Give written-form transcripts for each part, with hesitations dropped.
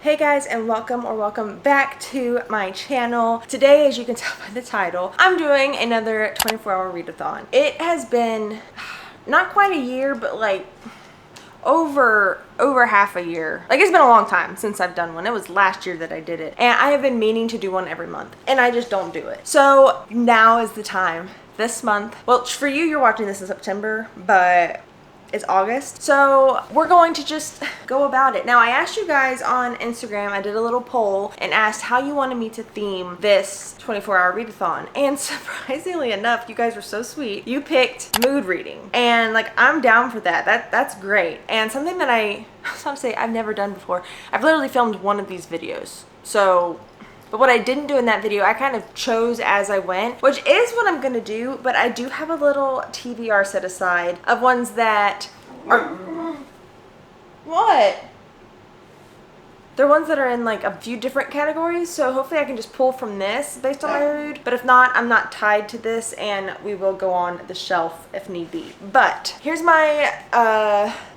Hey guys, and welcome back to my channel. Today, as you can tell by the title, I'm doing another 24-hour readathon. It has been not quite a year, but like over half a year. Like, it's been a long time since I've done one. It was last year that I did it, and I have been meaning to do one every month, and I just don't do it. So now is the time. This month, well, for you, you're watching this in September, but it's August, so we're going to just go about it. Now, I asked you guys on Instagram, I did a little poll and asked how you wanted me to theme this 24-hour readathon, and surprisingly enough, you guys were so sweet. You picked mood reading, and like, I'm down for that. That's great, and something that I was about to say I've never done before. I've literally filmed one of these videos, so but what I didn't do in that video, I kind of chose as I went, which is what I'm gonna do, but I do have a little TBR set aside of ones that are... What? They're ones that are in like a few different categories, so hopefully I can just pull from this based on my mood. But if not, I'm not tied to this, and we will go on the shelf if need be. But here's my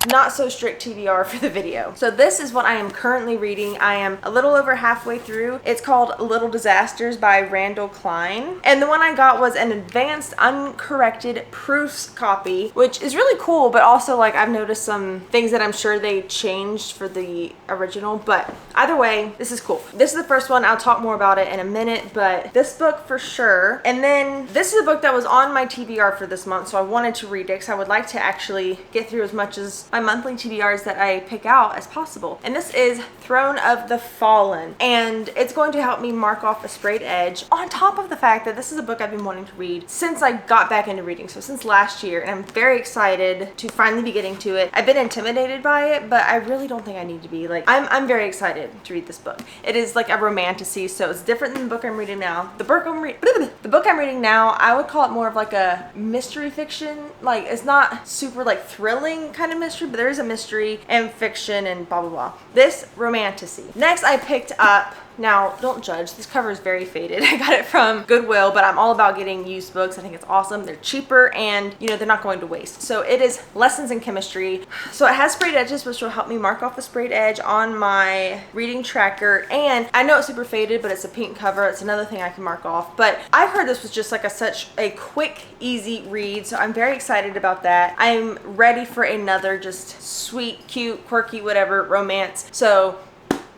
not so strict TBR for the video. So this is what I am currently reading. I am a little over halfway through. It's called Little Disasters by Randall, Klein. And the one I got was an advanced uncorrected proofs copy, which is really cool, but also like I've noticed some things that I'm sure they changed for the original, but either way, this is cool. This is the first one. I'll talk more about it in a minute, but this book for sure. And then this is a book that was on my TBR for this month, so I wanted to read it because I would like to actually get through as much as my monthly TBRs that I pick out as possible. And this is Throne of the Fallen, and it's going to help me mark off a sprayed edge, on top of the fact that this is a book I've been wanting to read since I got back into reading, so since last year, and I'm very excited to finally be getting to it. I've been intimidated by it, but I really don't think I need to be. Like, I'm very excited to read this book. It is like a romantasy, so it's different than the book I'm reading now. The book I'm reading now, I would call it more of like a mystery fiction. Like, it's not super like thrilling kind of mystery, but there is a mystery and fiction and blah blah blah. This romantasy. Next, I picked up, now don't judge, this cover is very faded. I got it from Goodwill, but I'm all about getting used books. I think it's awesome. They're cheaper, and you know, they're not going to waste. So it is Lessons in Chemistry. So it has sprayed edges, which will help me mark off the sprayed edge on my reading tracker. And I know it's super faded, but it's a pink cover. It's another thing I can mark off. But I've heard this was just like such a quick, easy read, so I'm very excited about that. I'm ready for another just sweet, cute, quirky, whatever romance. So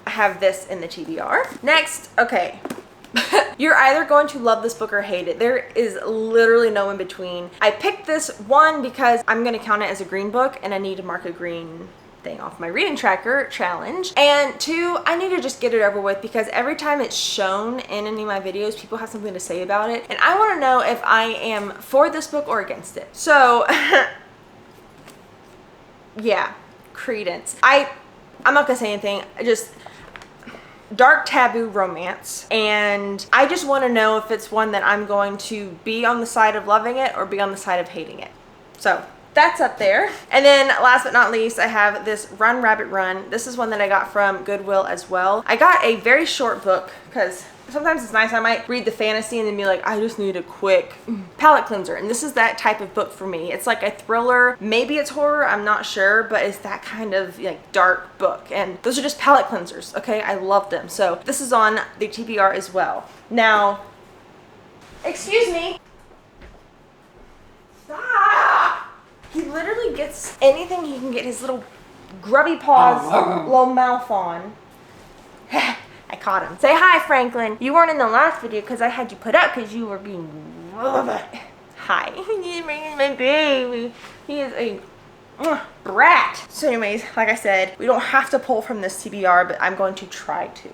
I have this in the TBR. Next, okay. You're either going to love this book or hate it. There is literally no in between. I picked this one because I'm going to count it as a green book, and I need to mark a green thing off my reading tracker challenge. And two, I need to just get it over with because every time it's shown in any of my videos, people have something to say about it, and I want to know if I am for this book or against it. So yeah, Credence. I'm not gonna say anything. Just dark taboo romance, and I just want to know if it's one that I'm going to be on the side of loving it or be on the side of hating it. So that's up there. And then last but not least, I have this Run Rabbit Run. This is one that I got from Goodwill as well. I got a very short book because sometimes it's nice. I might read the fantasy and then be like, I just need a quick palate cleanser. And this is that type of book for me. It's like a thriller. Maybe it's horror. I'm not sure, but it's that kind of like dark book. And those are just palate cleansers. Okay, I love them. So this is on the TBR as well. Now, excuse me. Stop. He literally gets anything he can get his little grubby paws, little mouth on. I caught him. Say hi, Franklin. You weren't in the last video because I had you put up because you were being... Hi. He's my baby. He is a brat. So anyways, like I said, we don't have to pull from this TBR, but I'm going to try to.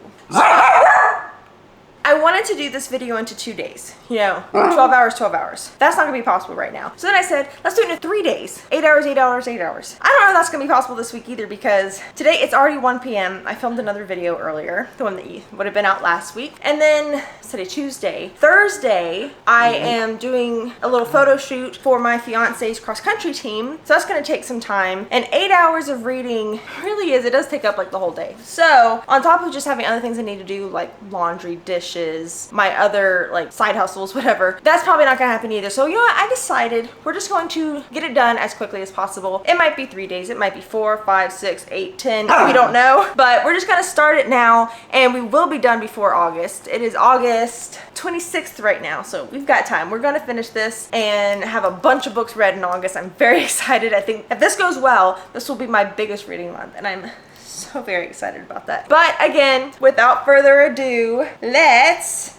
I wanted to do this video into 2 days, you know, 12 hours, 12 hours. That's not gonna be possible right now. So then I said, let's do it in 3 days. 8 hours, 8 hours, 8 hours. I don't know if that's gonna be possible this week either because today it's already 1 p.m. I filmed another video earlier, the one that would have been out last week. And then today, Tuesday. Thursday, I am doing a little photo shoot for my fiance's cross-country team. So that's gonna take some time. And 8 hours of reading really is, it does take up like the whole day. So on top of just having other things I need to do like laundry, dishes, versus my other like side hustles, whatever. That's probably not gonna happen either. So you know what, I decided we're just going to get it done as quickly as possible. It might be 3 days, it might be 4, 5, 6, 8, 10, we don't know, but we're just gonna start it now, and we will be done before August. It is August 26th right now, so we've got time. We're gonna finish this and have a bunch of books read in August. I'm very excited. I think if this goes well, this will be my biggest reading month, and I'm so very excited about that. But again, without further ado, let's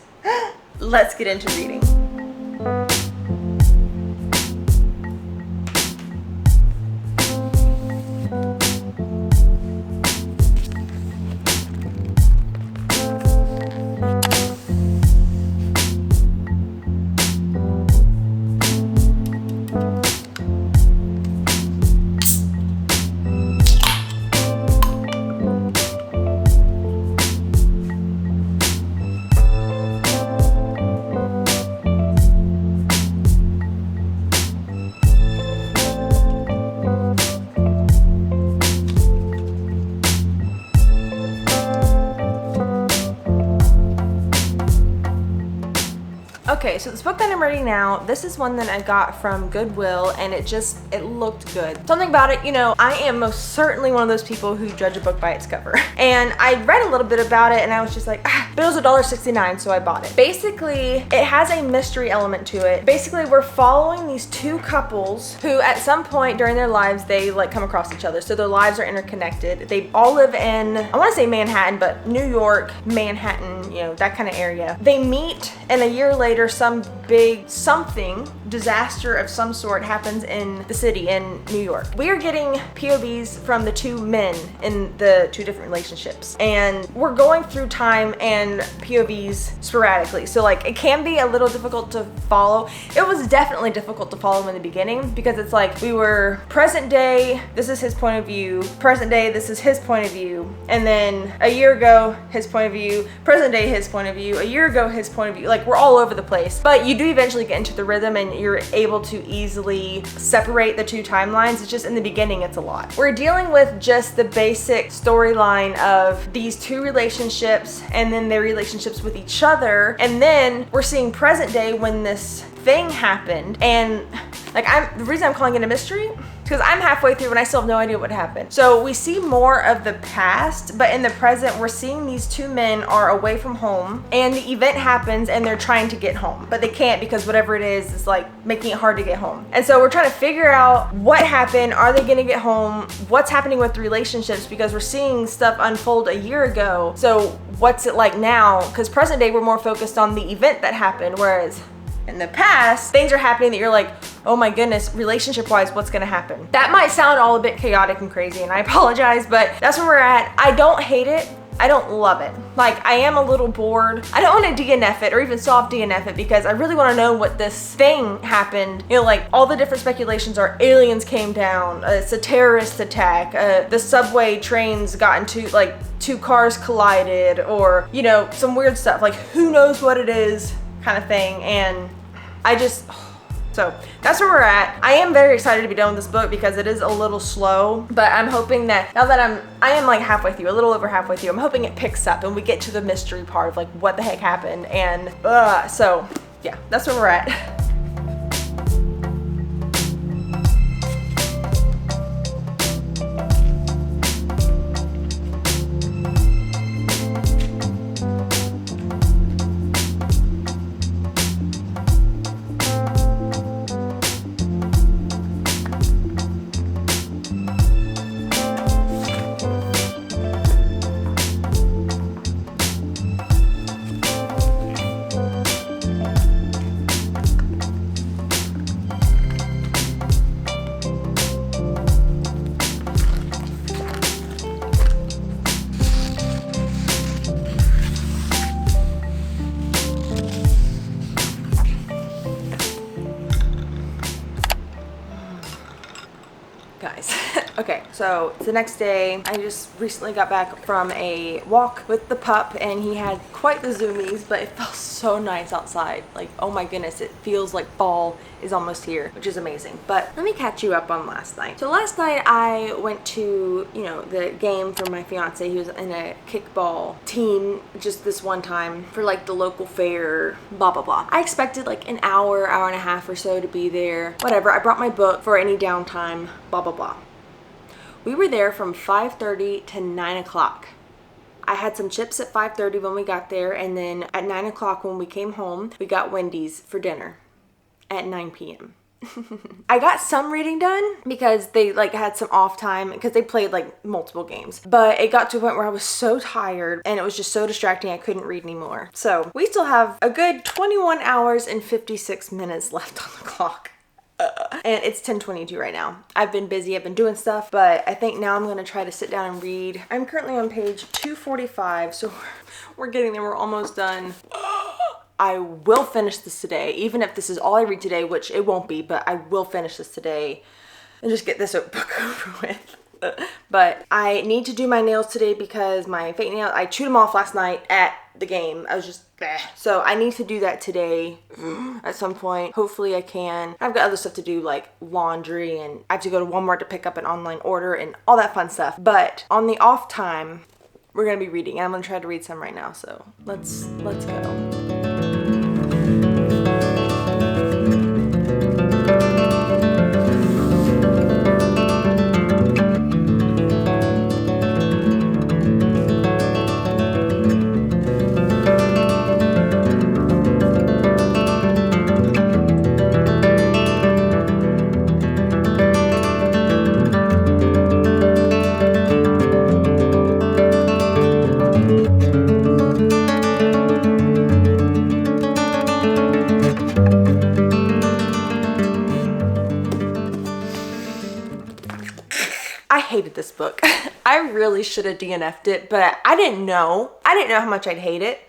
get into reading. Okay, so this book that I'm reading now, this is one that I got from Goodwill, and it looked good. Something about it, you know, I am most certainly one of those people who judge a book by its cover. And I read a little bit about it, and I was just like, but it was $1.69, so I bought it. Basically, it has a mystery element to it. Basically, we're following these two couples who at some point during their lives, they like come across each other. So their lives are interconnected. They all live in, I wanna say Manhattan, but New York, Manhattan, you know, that kind of area. They meet, and a year later, some big disaster of some sort happens in the city in New York. We are getting POVs from the two men in the two different relationships, and we're going through time and POVs sporadically. So like it can be a little difficult to follow. It was definitely difficult to follow in the beginning because it's like we were present day, this is his point of view, present day, this is his point of view, and then a year ago, his point of view, present day, his point of view, a year ago, his point of view. Like we're all over the place, but you do eventually get into the rhythm and you're able to easily separate the two timelines. It's just in the beginning, it's a lot. We're dealing with just the basic storyline of these two relationships and then their relationships with each other. And then we're seeing present day when this thing happened. And like the reason I'm calling it a mystery because I'm halfway through and I still have no idea what happened. So we see more of the past, but in the present, we're seeing these two men are away from home and the event happens and they're trying to get home, but they can't because whatever it is like making it hard to get home. And so we're trying to figure out what happened. Are they gonna get home? What's happening with the relationships? Because we're seeing stuff unfold a year ago. So what's it like now? Because present day, we're more focused on the event that happened, whereas in the past, things are happening that you're like, oh my goodness, relationship-wise, what's gonna happen? That might sound all a bit chaotic and crazy, and I apologize, but that's where we're at. I don't hate it. I don't love it. Like, I am a little bored. I don't want to DNF it or even soft DNF it because I really want to know what this thing happened. You know, like all the different speculations are aliens came down, it's a terrorist attack, the subway trains got into, like, two cars collided, or, you know, some weird stuff. Like, who knows what it is kind of thing. And so that's where we're at. I am very excited to be done with this book because it is a little slow, but I'm hoping that now that I am like halfway through, a little over halfway through, I'm hoping it picks up and we get to the mystery part of like what the heck happened. And so yeah, that's where we're at. Okay, so it's the next day. I just recently got back from a walk with the pup, and he had quite the zoomies, but it felt so nice outside. Like, oh my goodness, it feels like fall is almost here, which is amazing. But let me catch you up on last night. So last night I went to, you know, the game for my fiance. He was in a kickball team just this one time for like the local fair, blah, blah, blah. I expected like an hour and a half or so to be there. Whatever, I brought my book for any downtime, blah, blah, blah. We were there from 5:30 to 9 o'clock. I had some chips at 5:30 when we got there, and then at 9 o'clock when we came home, we got Wendy's for dinner at 9 p.m. I got some reading done because they like had some off time because they played like multiple games, but it got to a point where I was so tired and it was just so distracting I couldn't read anymore. So we still have a good 21 hours and 56 minutes left on the clock. And it's 10:22 right now. I've been busy, I've been doing stuff, but I think now I'm gonna try to sit down and read. I'm currently on page 245, so we're getting there, we're almost done. I will finish this today, even if this is all I read today, which it won't be, but I will finish this today and just get this book over with. But I need to do my nails today because my fake nails, I chewed them off last night at the game. I was just bleh. So I need to do that today at some point. Hopefully I can. I've got other stuff to do like laundry, and I have to go to Walmart to pick up an online order and all that fun stuff. But on the off time, we're gonna be reading, and I'm gonna try to read some right now. So let's go. I hated this book. I really should have DNF'd it, but I didn't know. I didn't know how much I'd hate it.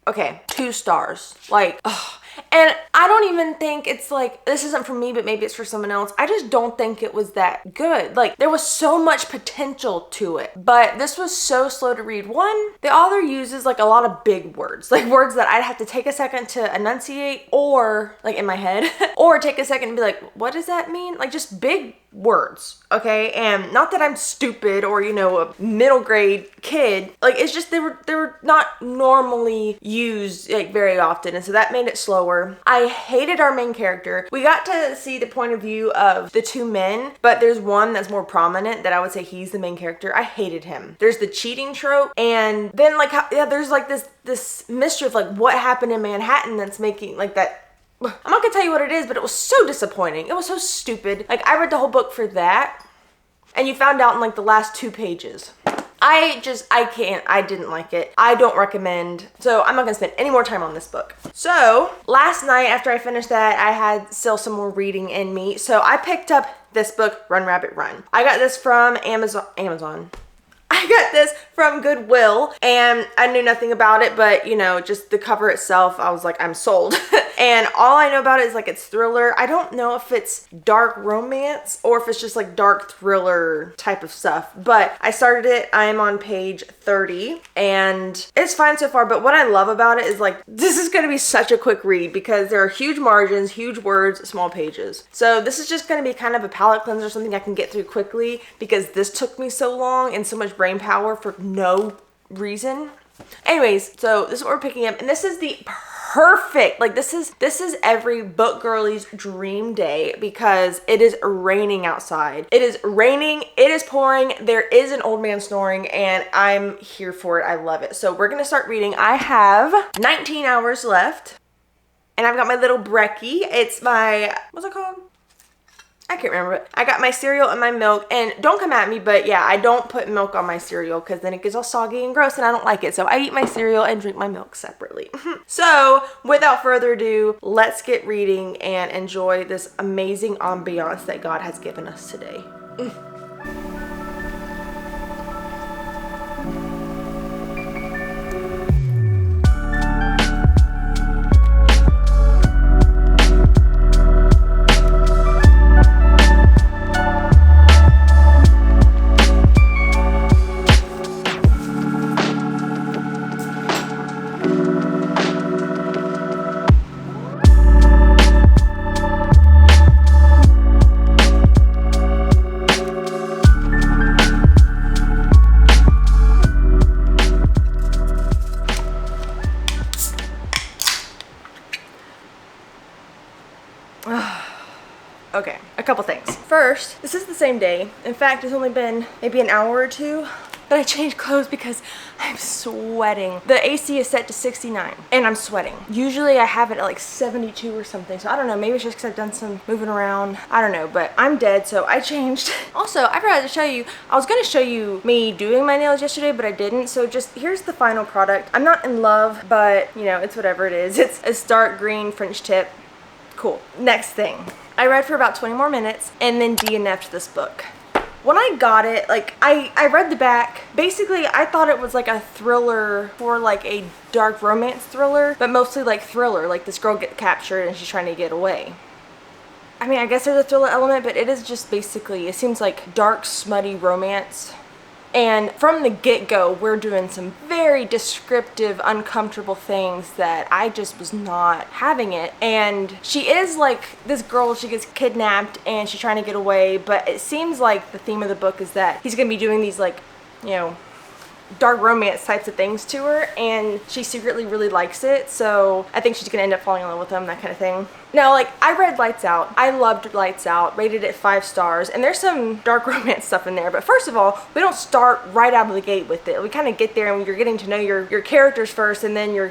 Okay, 2 stars. Like, ugh. And I don't even think it's like, this isn't for me, but maybe it's for someone else. I just don't think it was that good. Like, there was so much potential to it, but this was so slow to read. One, the author uses like a lot of big words, like words that I'd have to take a second to enunciate, or like in my head, or take a second and be like, what does that mean? Like just big words, okay? And not that I'm stupid or, you know, a middle grade kid. Like, it's just they were not normally used like very often, and so that made it slower. I hated our main character. We got to see the point of view of the 2 men, but there's one that's more prominent that I would say he's the main character. I hated him. There's the cheating trope, and then like there's like this mystery of like what happened in Manhattan that's making like that. I'm not gonna tell you what it is, but it was so disappointing. It was so stupid. Like, I read the whole book for that, and you found out in like the last 2 pages. I didn't like it. I don't recommend. So I'm not gonna spend any more time on this book. So last night after I finished that, I had still some more reading in me. So I picked up this book, Run Rabbit Run. I got this from Amazon. I got this from Goodwill, and I knew nothing about it, but you know, just the cover itself, I was like, I'm sold. And all I know about it is like it's thriller. I don't know if it's dark romance or if it's just like dark thriller type of stuff, but I started it. I am on page 30 and it's fine so far, but what I love about it is like, this is gonna be such a quick read because there are huge margins, huge words, small pages. So this is just gonna be kind of a palate cleanser, something I can get through quickly because this took me so long and so much brain power for no reason. Anyways, so this is what we're picking up, and this is the perfect, like this is every book girlie's dream day because it is raining outside. It is raining, it is pouring, there is an old man snoring, and I'm here for it. I love it. So we're gonna start reading. I have 19 hours left, and I've got my little brekkie. It's my, what's it called? I can't remember it. I got my cereal and my milk, and don't come at me, but yeah, I don't put milk on my cereal because then it gets all soggy and gross and I don't like it. So I eat my cereal and drink my milk separately. So without further ado, let's get reading and enjoy this amazing ambiance that God has given us today. first, this is the same day. In fact, it's only been maybe an hour or two. But I changed clothes because I'm sweating. The AC is set to 69 and I'm sweating. Usually I have it at like 72 or something. So I don't know, maybe it's just because I've done some moving around. I don't know, but I'm dead, so I changed. Also, I forgot to show you, I was gonna show you me doing my nails yesterday, but I didn't. So just, here's the final product. I'm not in love, but you know, it's whatever it is. It's a dark green French tip. Cool. Next thing. I read for about 20 more minutes and then DNF'd this book. When I got it, like, I read the back. Basically, I thought it was like a thriller or like a dark romance thriller, but mostly like thriller. Like this girl gets captured and she's trying to get away. I mean, I guess there's a thriller element, but it is just basically, it seems like dark, smutty romance. And from the get-go, we're doing some very descriptive, uncomfortable things that I just was not having it. And she is like this girl, she gets kidnapped and she's trying to get away, but it seems like the theme of the book is that he's gonna be doing these like, you know, dark romance types of things to her, and she secretly really likes it, so I think she's gonna end up falling in love with him, that kind of thing. Now, like, I read Lights Out. I loved Lights Out, rated it 5 stars, and there's some dark romance stuff in there, but first of all, we don't start right out of the gate with it. We kind of get there and you're getting to know your characters first, and then you're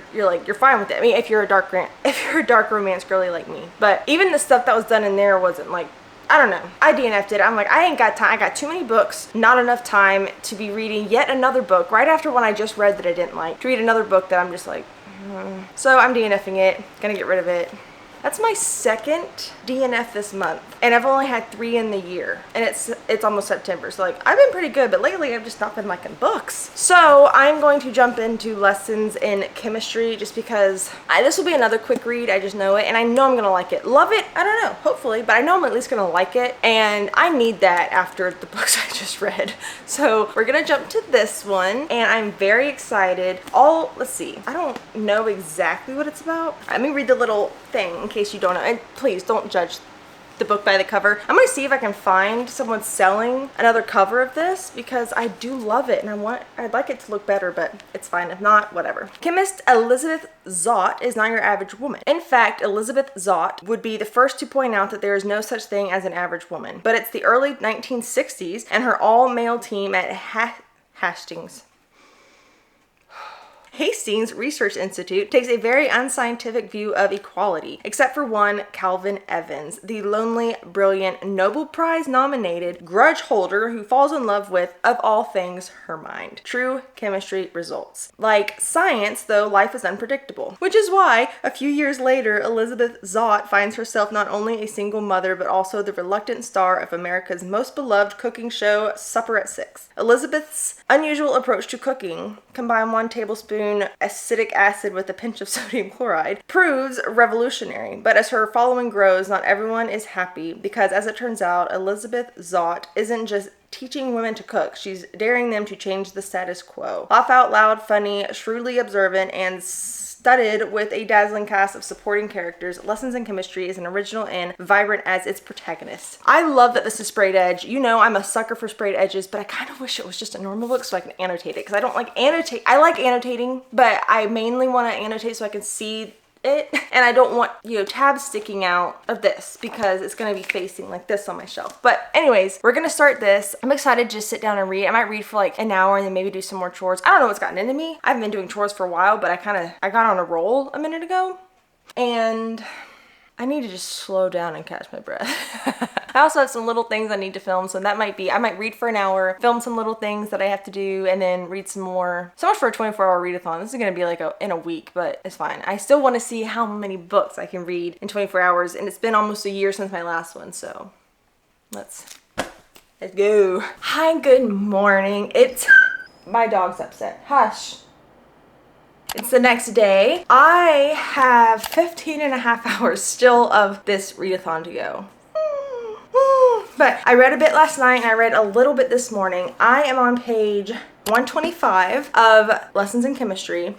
fine with it. I mean, if you're a dark romance girly like me. But even the stuff that was done in there wasn't like, I don't know. I DNF'd it. I'm like, I ain't got time. I got too many books, not enough time to be reading yet another book right after one I just read that I didn't like, to read another book that I'm just like, So I'm DNFing it, gonna get rid of it. That's my second DNF this month, and I've only had 3 in the year, and it's almost September, so like, I've been pretty good, but lately I've just not been liking books. So I'm going to jump into Lessons in Chemistry just because this will be another quick read. I just know it, and I know I'm gonna like it. Love it? I don't know, hopefully, but I know I'm at least gonna like it, and I need that after the books I just read. So we're gonna jump to this one, and I'm very excited. Let's see, I don't know exactly what it's about. Let me read the little thing in case you don't know, and please don't judge the book by the cover. I'm gonna see if I can find someone selling another cover of this because I do love it and I'd like it to look better, but it's fine. If not, whatever. Chemist Elizabeth Zott is not your average woman. In fact, Elizabeth Zott would be the first to point out that there is no such thing as an average woman, but it's the early 1960s and her all-male team at Hastings Research Institute takes a very unscientific view of equality, except for one Calvin Evans, the lonely, brilliant, Nobel Prize nominated grudge holder who falls in love with, of all things, her mind. True chemistry results. Like science, though, life is unpredictable, which is why, a few years later, Elizabeth Zott finds herself not only a single mother, but also the reluctant star of America's most beloved cooking show, Supper at 6. Elizabeth's unusual approach to cooking, combine 1 tablespoon acetic acid with a pinch of sodium chloride, proves revolutionary. But as her following grows, not everyone is happy because, as it turns out, Elizabeth Zott isn't just teaching women to cook, she's daring them to change the status quo. Laugh out loud, funny, shrewdly observant, and studded with a dazzling cast of supporting characters, Lessons in Chemistry is an original and vibrant as its protagonist. I love that this is sprayed edge. You know I'm a sucker for sprayed edges, but I kind of wish it was just a normal book so I can annotate it, because I don't like annotate. I like annotating, but I mainly want to annotate so I can see it, and I don't want, you know, tabs sticking out of this because it's going to be facing like this on my shelf. But anyways, we're going to start this. I'm excited to just sit down and read. I might read for like an hour and then maybe do some more chores. I don't know what's gotten into me. I haven't been doing chores for a while, but I got on a roll a minute ago, and I need to just slow down and catch my breath. I also have some little things I need to film, so that might be, I might read for an hour, film some little things that I have to do, and then read some more. So much for a 24-hour readathon. This is gonna be like in a week, but it's fine. I still wanna see how many books I can read in 24 hours, and it's been almost a year since my last one, so let's go. Hi, good morning. My dog's upset. Hush. It's the next day. I have 15 and a half hours still of this readathon to go. But I read a bit last night and I read a little bit this morning. I am on page 125 of Lessons in Chemistry.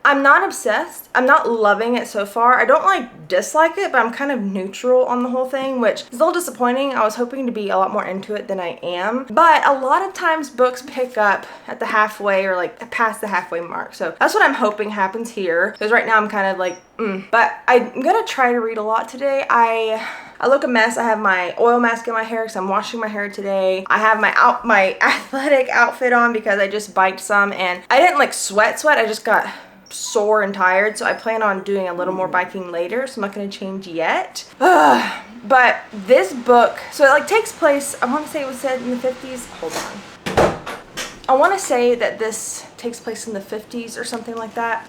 I'm not obsessed. I'm not loving it so far. I don't like dislike it, but I'm kind of neutral on the whole thing, which is a little disappointing. I was hoping to be a lot more into it than I am. But a lot of times books pick up at the halfway or like past the halfway mark. So that's what I'm hoping happens here. Because right now I'm kind of like, But I'm gonna try to read a lot today. I look a mess. I have my oil mask in my hair because I'm washing my hair today. I have my athletic outfit on because I just biked some and I didn't like sweat. I just got sore and tired. So I plan on doing a little more biking later. So I'm not going to change yet. But this book, so it like takes place, I want to say it was said in the 50s. Hold on. I want to say that this takes place in the 50s or something like that.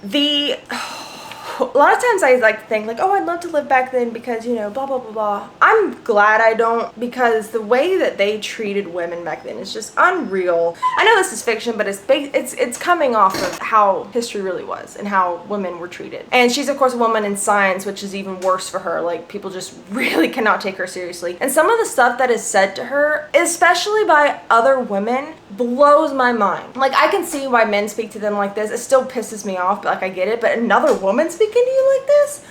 A lot of times I like think like, oh, I'd love to live back then because, you know, blah, blah, blah, blah. I'm glad I don't, because the way that they treated women back then is just unreal. I know this is fiction, but it's coming off of how history really was and how women were treated. And she's, of course, a woman in science, which is even worse for her. Like, people just really cannot take her seriously. And some of the stuff that is said to her, especially by other women, blows my mind. Like, I can see why men speak to them like this. It still pisses me off, but like, I get it. But another woman speaking to you like this?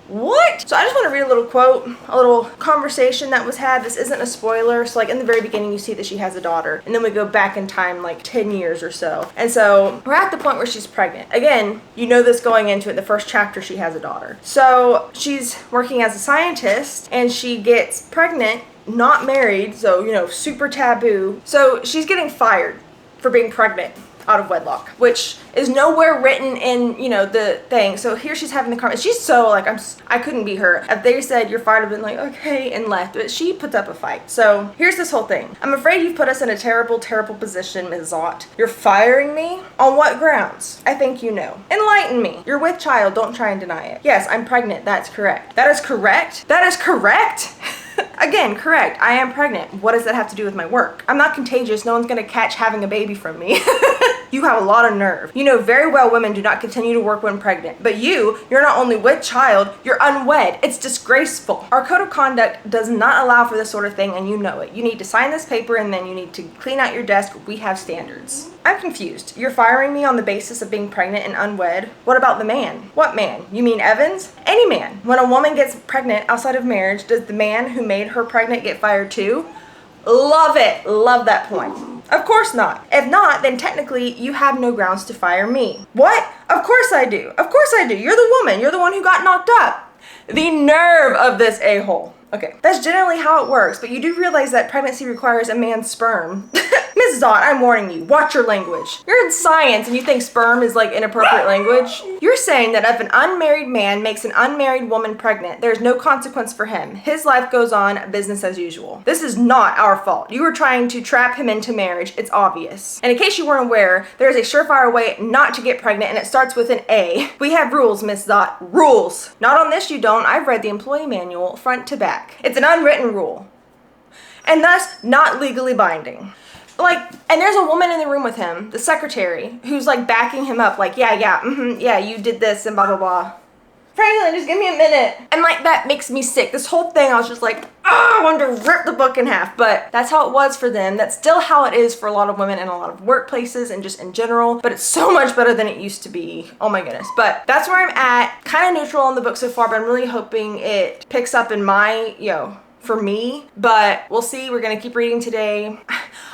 What? So I just want to read a little quote, a little conversation that was had. This isn't a spoiler. So like in the very beginning, you see that she has a daughter, and then we go back in time like 10 years or so. And so we're at the point where she's pregnant. Again, you know this going into it. The first chapter, she has a daughter. So she's working as a scientist and she gets pregnant, not married. So, you know, super taboo. So she's getting fired for being pregnant out of wedlock, which is nowhere written in, you know, the thing. So here she's having the conversation. She's so like, I couldn't be her. If they said you're fired, I've been like, okay, and left. But she puts up a fight. So here's this whole thing. I'm afraid you've put us in a terrible, terrible position, Ms. Zott. You're firing me? On what grounds? I think you know. Enlighten me. You're with child. Don't try and deny it. Yes, I'm pregnant. That's correct. That is correct? That is correct? Again, correct. I am pregnant. What does that have to do with my work? I'm not contagious. No one's gonna catch having a baby from me. You have a lot of nerve. You know very well women do not continue to work when pregnant. But you're not only with child, you're unwed. It's disgraceful. Our code of conduct does not allow for this sort of thing, and you know it. You need to sign this paper and then you need to clean out your desk. We have standards. I'm confused. You're firing me on the basis of being pregnant and unwed? What about the man? What man? You mean Evans? Any man. When a woman gets pregnant outside of marriage, does the man who made her pregnant get fired too? Love it. Love that point. Of course not. If not, then technically you have no grounds to fire me. What? Of course I do. Of course I do. You're the woman. You're the one who got knocked up. The nerve of this a-hole. Okay, that's generally how it works, but you do realize that pregnancy requires a man's sperm. Ms. Zott, I'm warning you, watch your language. You're in science and you think sperm is like inappropriate language? You're saying that if an unmarried man makes an unmarried woman pregnant, there's no consequence for him. His life goes on, business as usual. This is not our fault. You were trying to trap him into marriage. It's obvious. And in case you weren't aware, there is a surefire way not to get pregnant, and it starts with an A. We have rules, Ms. Zott. Rules. Not on this you don't. I've read the employee manual front to back. It's an unwritten rule, and thus not legally binding. Like, and there's a woman in the room with him, the secretary, who's like backing him up, like, yeah, you did this and blah, blah, blah. Franklin, just give me a minute. And like, that makes me sick. This whole thing, I was just like, oh, I wanted to rip the book in half. But that's how it was for them. That's still how it is for a lot of women in a lot of workplaces and just in general. But it's so much better than it used to be. Oh my goodness. But that's where I'm at. Kind of neutral on the book so far, but I'm really hoping it picks up in my, for me, but we'll see. We're gonna keep reading today.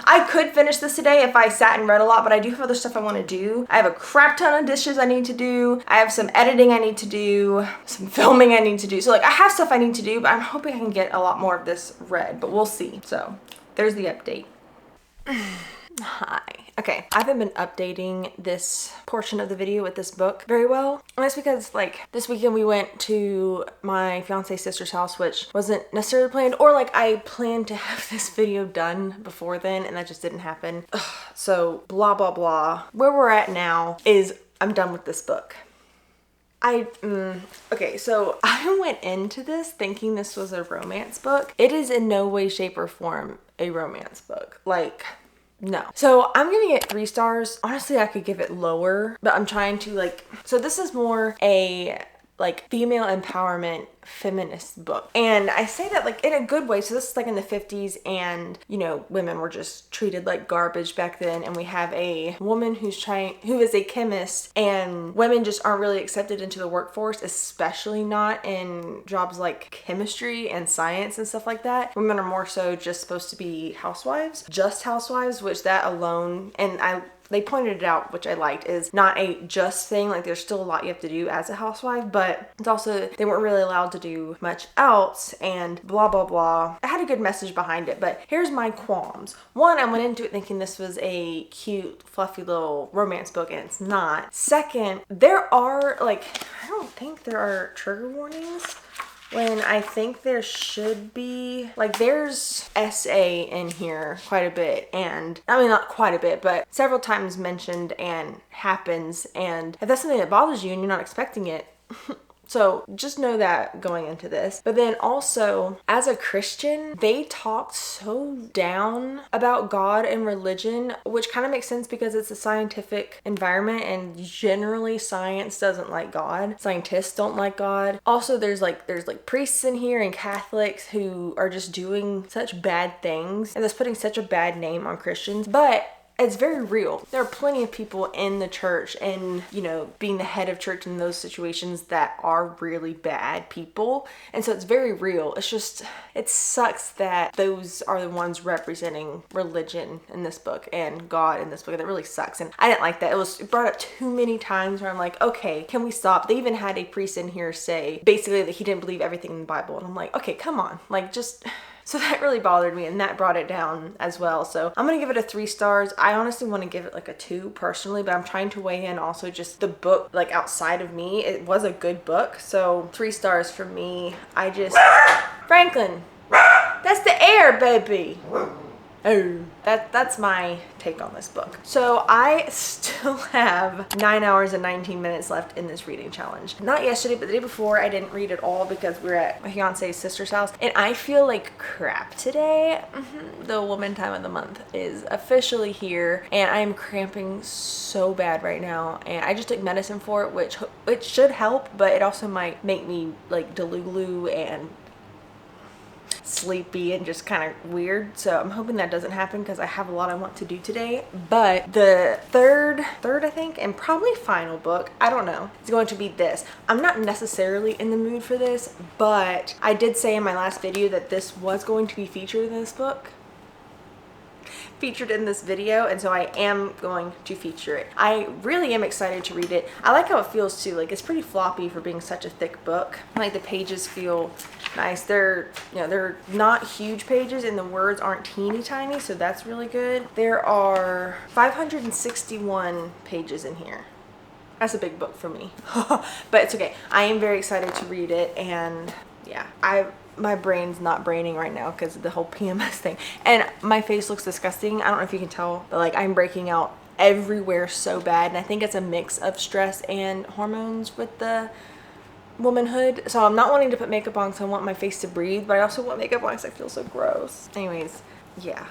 I could finish this today if I sat and read a lot, but I do have other stuff I want to do. I have a crap ton of dishes I need to do. I have some editing I need to do, some filming I need to do. So like, I have stuff I need to do, but I'm hoping I can get a lot more of this read, but we'll see. So there's the update. Hi. Okay, I haven't been updating this portion of the video with this book very well. And that's because like this weekend we went to my fiance's sister's house, which wasn't necessarily planned, or like I planned to have this video done before then and that just didn't happen. Ugh, so blah, blah, blah. Where we're at now is I'm done with this book. Okay, so I went into this thinking this was a romance book. It is in no way, shape, or form a romance book. Like, no. So I'm giving it 3 stars. Honestly, I could give it lower, but I'm trying to like, so this is more a like female empowerment feminist book. And I say that like in a good way. So this is like in the 50s, and you know, women were just treated like garbage back then, and we have a woman who is a chemist, and women just aren't really accepted into the workforce, especially not in jobs like chemistry and science and stuff like that. Women are more so just supposed to be housewives, just housewives, which that alone, and they pointed it out, which I liked, is not a just thing. Like there's still a lot you have to do as a housewife, but it's also, they weren't really allowed to do much else and blah, blah, blah. It had a good message behind it, but here's my qualms. One, I went into it thinking this was a cute, fluffy little romance book, and it's not. Second, there are like, I don't think there are trigger warnings when I think there should be. Like there's SA in here quite a bit, and I mean not quite a bit, but several times mentioned and happens, and if that's something that bothers you and you're not expecting it, so just know that going into this. But then also, as a Christian, they talk so down about God and religion, which kind of makes sense because it's a scientific environment, and generally science doesn't like God. Scientists don't like God. Also, there's like priests in here and Catholics who are just doing such bad things, and that's putting such a bad name on Christians. But it's very real. There are plenty of people in the church and, you know, being the head of church in those situations that are really bad people. And so it's very real. It's just, it sucks that those are the ones representing religion in this book and God in this book. That really sucks. And I didn't like that. It was brought up too many times where I'm like, okay, can we stop? They even had a priest in here say basically that he didn't believe everything in the Bible. And I'm like, okay, come on. Like just... So that really bothered me, and that brought it down as well. So I'm gonna give it a 3 stars. I honestly want to give it like a 2 personally, but I'm trying to weigh in also just the book, like outside of me. It was a good book, so 3 stars for me. Franklin, that's the air, baby. Oh, that's my take on this book. So I still have 9 hours and 19 minutes left in this reading challenge. Not yesterday, but the day before I didn't read at all because we were at my fiance's sister's house, and I feel like crap today. The woman time of the month is officially here, and I am cramping so bad right now, and I just took medicine for it, which it should help, but it also might make me like delulu and sleepy and just kind of weird. So I'm hoping that doesn't happen because I have a lot I want to do today. But the third I think, and probably final book, I don't know, it's going to be this. I'm not necessarily in the mood for this, but I did say in my last video that this was going to be featured in this video, and so I am going to feature it. I really am excited to read it. I like how it feels too. Like it's pretty floppy for being such a thick book. Like the pages feel nice. They're not huge pages, and the words aren't teeny tiny, so that's really good. There are 561 pages in here. That's a big book for me. But it's okay. I am very excited to read it, and yeah, my brain's not braining right now because of the whole PMS thing, and my face looks disgusting. I don't know if you can tell, but like I'm breaking out everywhere so bad, and I think it's a mix of stress and hormones with the womanhood. So I'm not wanting to put makeup on because I want my face to breathe, but I also want makeup on because I feel so gross. Anyways, yeah.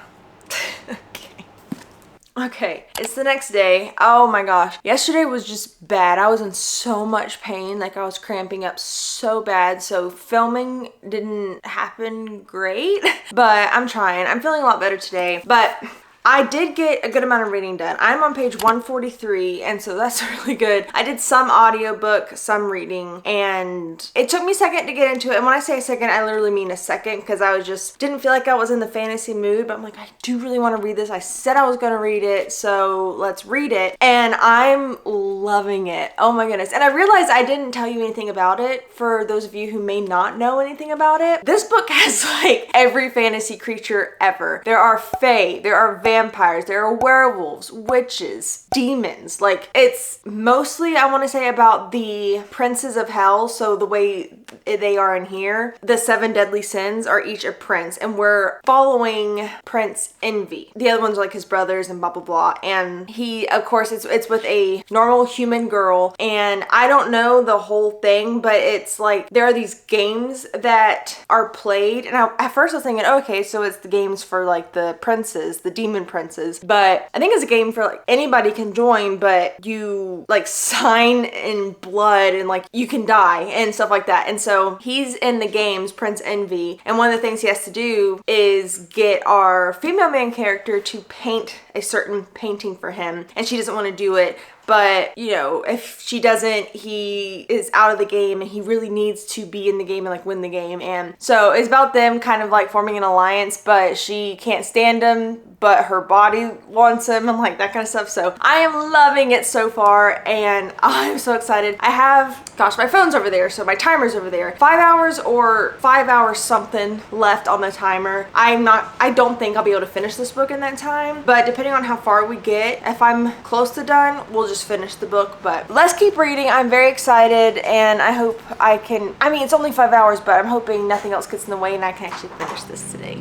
Okay, it's the next day. Oh my gosh. Yesterday was just bad. I was in so much pain. Like I was cramping up so bad. So filming didn't happen great, but I'm trying. I'm feeling a lot better today, but I did get a good amount of reading done. I'm on page 143, and so that's really good. I did some audiobook, some reading, and it took me a second to get into it. And when I say a second, I literally mean a second, because I didn't feel like I was in the fantasy mood, but I'm like, I do really want to read this. I said I was going to read it, so let's read it. And I'm loving it. Oh my goodness. And I realized I didn't tell you anything about it for those of you who may not know anything about it. This book has like every fantasy creature ever. There are fae, there are vampires, there are werewolves, witches, demons. Like it's mostly, I want to say, about the princes of hell. So the way they are in here, the 7 deadly sins are each a prince, and we're following Prince Envy. The other ones are like his brothers and blah blah blah. And he, of course, it's with a normal human girl, and I don't know the whole thing, but it's like there are these games that are played, and at first I was thinking, okay, so it's the games for like the princes, the demon human princes. But I think it's a game for like anybody can join, but you like sign in blood and like you can die and stuff like that. And so he's in the games, Prince Envy, and one of the things he has to do is get our female main character to paint a certain painting for him, and she doesn't want to do it. But, you know, if she doesn't, he is out of the game and he really needs to be in the game and like win the game. And so it's about them kind of like forming an alliance, but she can't stand him, but her body wants him and like that kind of stuff. So I am loving it so far and I'm so excited. I have, gosh, my phone's over there, so my timer's over there. 5 hours or 5 hours something left on the timer. I don't think I'll be able to finish this book in that time, but depending on how far we get, if I'm close to done, we'll just finish the book. But let's keep reading. I'm very excited and I hope I can, I mean, it's only 5 hours, but I'm hoping nothing else gets in the way and I can actually finish this today.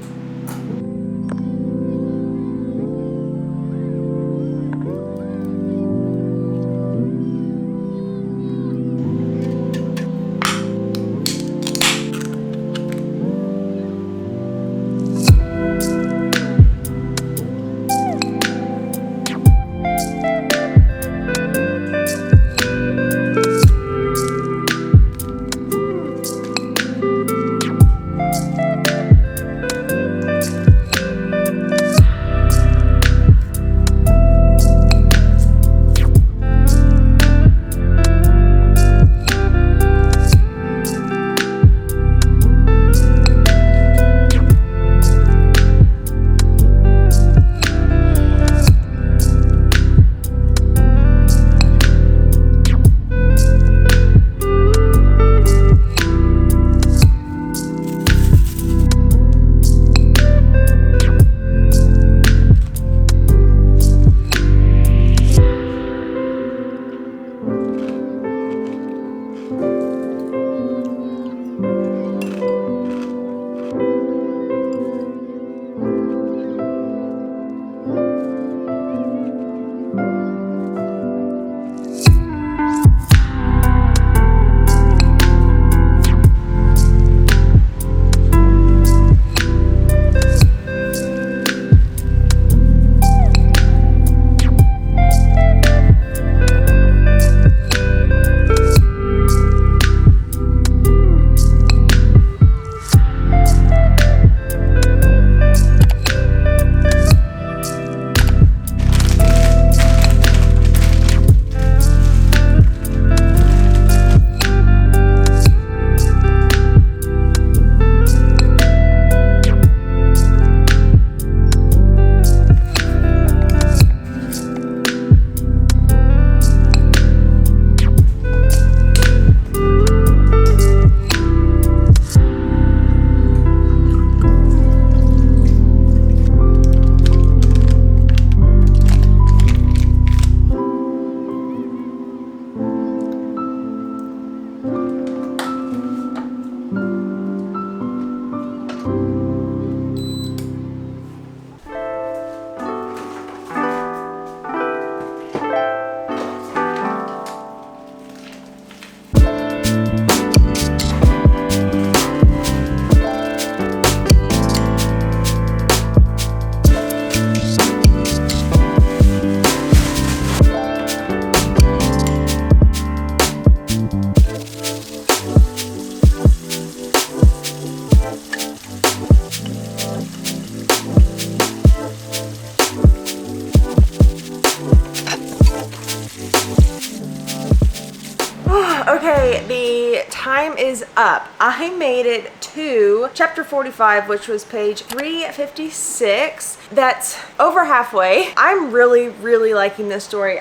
Okay, the time is up. I made it to chapter 45, which was page 356. That's over halfway. I'm really liking this story.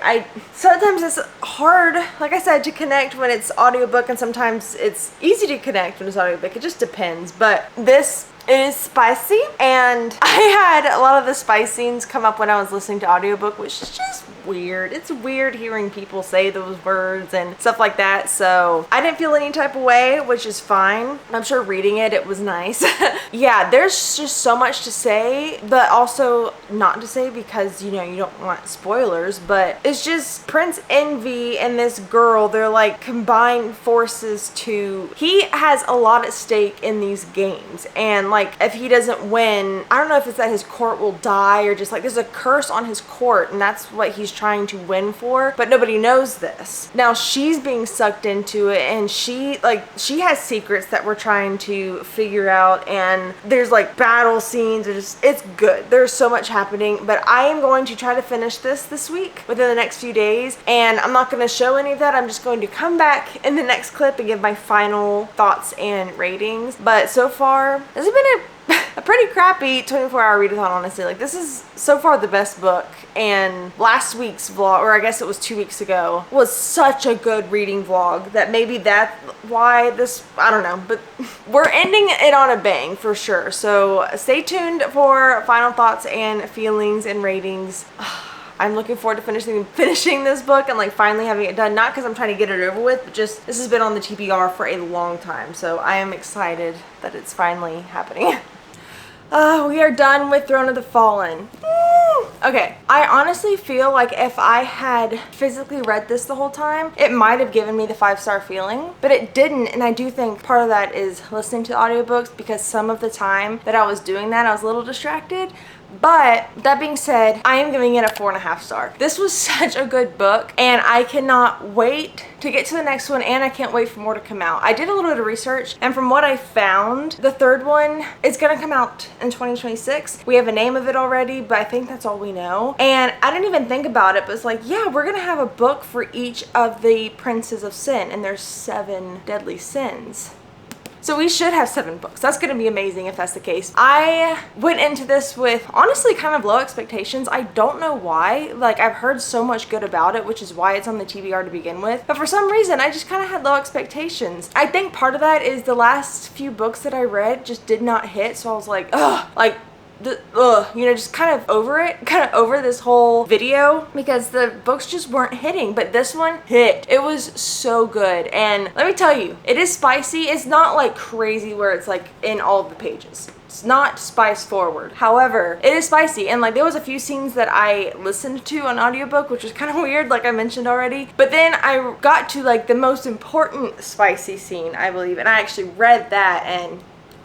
Sometimes it's hard, like I said, to connect when it's audiobook, and sometimes it's easy to connect when it's audiobook. It just depends. But this is spicy, and I had a lot of the spice scenes come up when I was listening to audiobook, which is just weird. It's weird hearing people say those words and stuff like that. So I didn't feel any type of way, which is fine. I'm sure reading it was nice. Yeah, there's just so much to say, but also not to say because, you know, you don't want spoilers, but it's just Prince Envy and this girl, they're like combined forces to, he has a lot at stake in these games. And like, if he doesn't win, I don't know if it's that his court will die or just like there's a curse on his court and that's what he's trying to win for, but nobody knows this. Now she's being sucked into it and she has secrets that we're trying to figure out, and there's like battle scenes. It's good. There's so much happening, but I am going to try to finish this week within the next few days, and I'm not going to show any of that. I'm just going to come back in the next clip and give my final thoughts and ratings. But so far, this has been a pretty crappy 24-hour readathon, honestly. Like, this is so far the best book, and last week's vlog, or I guess it was 2 weeks ago, was such a good reading vlog that maybe that's why this, I don't know, but we're ending it on a bang for sure. So stay tuned for final thoughts and feelings and ratings. I'm looking forward to finishing this book and like finally having it done. Not because I'm trying to get it over with, but just this has been on the TBR for a long time. So I am excited that it's finally happening. We are done with Throne of the Fallen. Woo! Okay, I honestly feel like if I had physically read this the whole time, it might have given me the 5-star feeling, but it didn't. And I do think part of that is listening to audiobooks, because some of the time that I was doing that, I was a little distracted. But that being said, I am giving it a 4.5 star. This was such a good book, and I cannot wait to get to the next one, and I can't wait for more to come out. I did a little bit of research, and from what I found, the third one is gonna come out in 2026. We have a name of it already, but I think that's all we know. And I didn't even think about it, but it's like, yeah, we're gonna have a book for each of the princes of sin, and there's 7 deadly sins. So we should have 7 books. That's going to be amazing if that's the case. I went into this with honestly kind of low expectations. I don't know why. Like, I've heard so much good about it, which is why it's on the TBR to begin with. But for some reason, I just kind of had low expectations. I think part of that is the last few books that I read just did not hit. So I was like, ugh, like, you know, just kind of over it, kind of over this whole video, because the books just weren't hitting. But this one hit. It was so good, and let me tell you, it is spicy. It's not like crazy where it's like in all of the pages. It's not spice forward. However, it is spicy, and like there was a few scenes that I listened to on audiobook, which was kind of weird, like I mentioned already. But then I got to like the most important spicy scene, I believe, and I actually read that, and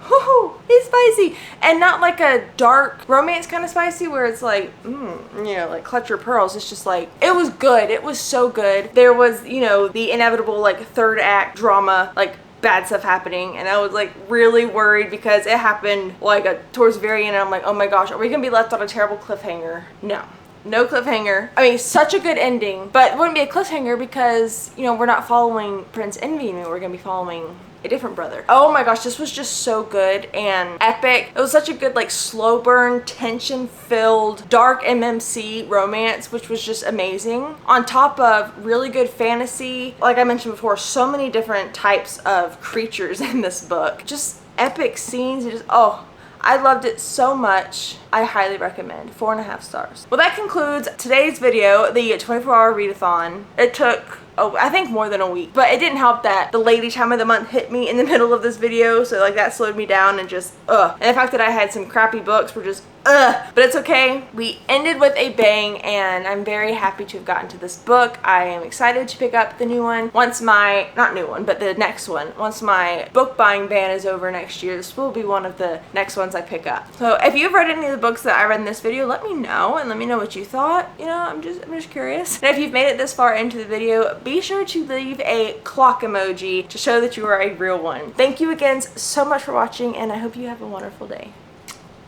whoo, it's spicy, and not like a dark romance kind of spicy where it's like, you know, like clutch your pearls. It's just like, it was good. It was so good. There was, you know, the inevitable like 3rd act drama, like bad stuff happening, and I was like really worried because it happened like towards the very end, and I'm like, oh my gosh, are we gonna be left on a terrible cliffhanger? No cliffhanger. I mean, such a good ending, but it wouldn't be a cliffhanger because, you know, we're not following Prince Envy anymore. We're gonna be following a different brother. Oh my gosh, this was just so good and epic. It was such a good like slow burn, tension filled, dark MMC romance, which was just amazing. On top of really good fantasy, like I mentioned before, so many different types of creatures in this book. Just epic scenes, and just, oh, I loved it so much. I highly recommend. 4.5 stars. Well, that concludes today's video, the 24-hour readathon. It took, I think more than a week, but it didn't help that the lady time of the month hit me in the middle of this video, so like that slowed me down, and just and the fact that I had some crappy books were just but it's okay. We ended with a bang, and I'm very happy to have gotten to this book. I am excited to pick up the new one once my, not new one, but the next one. Once my book buying ban is over next year, this will be one of the next ones I pick up. So if you've read any of the books that I read in this video, let me know, and let me know what you thought. You know, I'm just curious. And if you've made it this far into the video, be sure to leave a clock emoji to show that you are a real one. Thank you again so much for watching, and I hope you have a wonderful day.